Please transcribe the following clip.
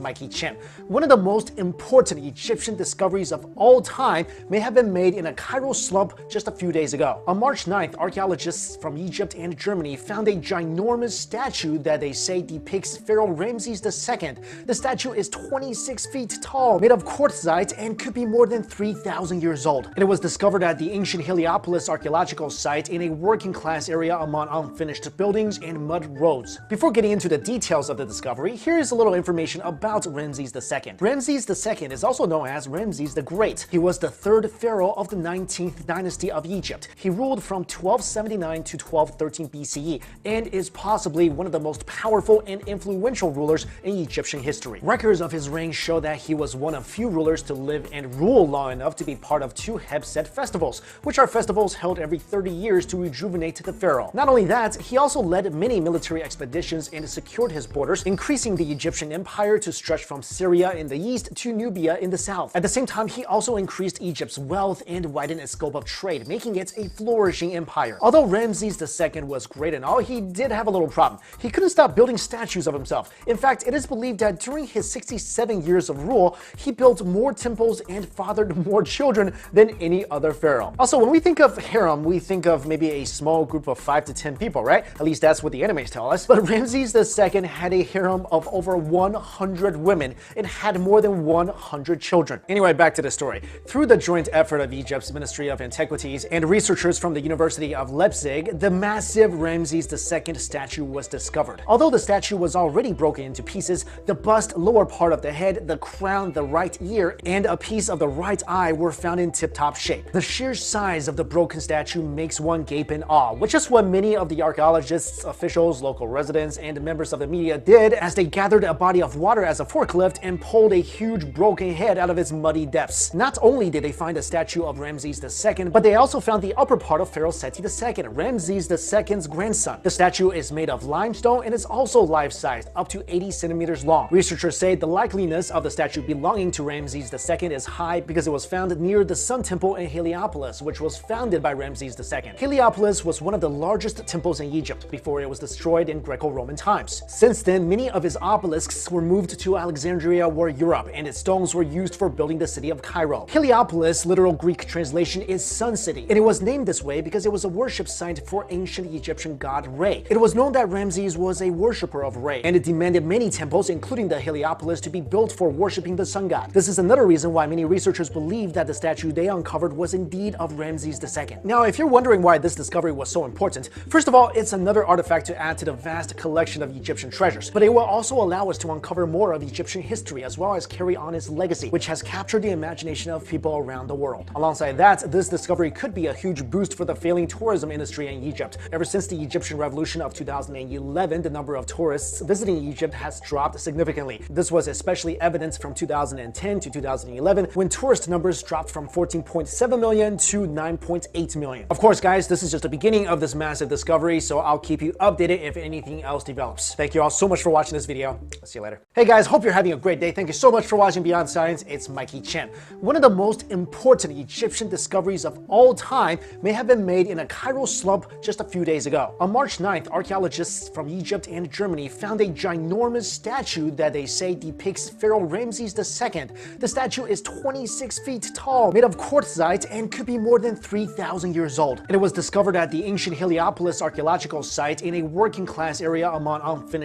Mikey Chen. One of the most important Egyptian discoveries of all time may have been made in a Cairo slump just a few days ago. On March 9th, archaeologists from Egypt and Germany found a ginormous statue that they say depicts Pharaoh Ramses II. The statue is 26 feet tall, made of quartzite, and could be more than 3,000 years old. And it was discovered at the ancient Heliopolis archaeological site in a working-class area among unfinished buildings and mud roads. Before getting into the details of the discovery, here is a little information about Ramses II. Ramses II is also known as Ramses the Great. He was the third pharaoh of the 19th dynasty of Egypt. He ruled from 1279 to 1213 BCE and is possibly one of the most powerful and influential rulers in Egyptian history. Records of his reign show that he was one of few rulers to live and rule long enough to be part of two Heb-Set festivals, which are festivals held every 30 years to rejuvenate the pharaoh. Not only that, he also led many military expeditions and secured his borders, increasing the Egyptian empire to stretch from Syria in the east to Nubia in the south. At the same time, he also increased Egypt's wealth and widened its scope of trade, making it a flourishing empire. Although Ramses II was great and all, he did have a little problem. He couldn't stop building statues of himself. In fact, it is believed that during his 67 years of rule, he built more temples and fathered more children than any other pharaoh. Also, when we think of harem, we think of maybe a small group of 5 to 10 people, right? At least that's what the animes tell us. But Ramses II had a harem of over 100 women and had more than 100 children. Anyway, back to the story. Through the joint effort of Egypt's Ministry of Antiquities and researchers from the University of Leipzig, the massive Ramses II statue was discovered. Although the statue was already broken into pieces, the bust, lower part of the head, the crown, the right ear, and a piece of the right eye were found in tip-top shape. The sheer size of the broken statue makes one gape in awe, which is what many of the archaeologists, officials, local residents, and members of the media did as they gathered a body of water as a forklift and pulled a huge broken head out of its muddy depths. Not only did they find a statue of Ramses II, but they also found the upper part of Pharaoh Seti II, Ramses II's grandson. The statue is made of limestone and is also life-sized, up to 80 centimeters long. Researchers say the likeliness of the statue belonging to Ramses II is high because it was found near the Sun Temple in Heliopolis, which was founded by Ramses II. Heliopolis was one of the largest temples in Egypt before it was destroyed in Greco-Roman times. Since then, many of its obelisks were moved to Alexandria or Europe, and its stones were used for building the city of Cairo. Heliopolis' literal Greek translation is Sun City, and it was named this way because it was a worship site for ancient Egyptian god Re. It was known that Ramses was a worshipper of Re, and it demanded many temples, including the Heliopolis, to be built for worshiping the sun god. This is another reason why many researchers believe that the statue they uncovered was indeed of Ramses II. Now, if you're wondering why this discovery was so important, first of all, it's another artifact to add to the vast collection of Egyptian treasures, but it will also allow us to uncover more of Egyptian history as well as carry on its legacy, which has captured the imagination of people around the world. Alongside that, this discovery could be a huge boost for the failing tourism industry in Egypt. Ever since the Egyptian Revolution of 2011, the number of tourists visiting Egypt has dropped significantly. This was especially evident from 2010 to 2011, when tourist numbers dropped from 14.7 million to 9.8 million. Of course, guys, this is just the beginning of this massive discovery, so I'll keep you updated if anything else develops. Thank you all so much for watching this video. I'll see you later. Hey guys, hope you're having a great day. Thank you so much for watching Beyond Science. It's Mikey Chen. One of the most important Egyptian discoveries of all time may have been made in a Cairo slump just a few days ago. On March 9th, archaeologists from Egypt and Germany found a ginormous statue that they say depicts Pharaoh Ramses II. The statue is 26 feet tall, made of quartzite, and could be more than 3,000 years old. And it was discovered at the ancient Heliopolis archaeological site in a working-class area among unfinished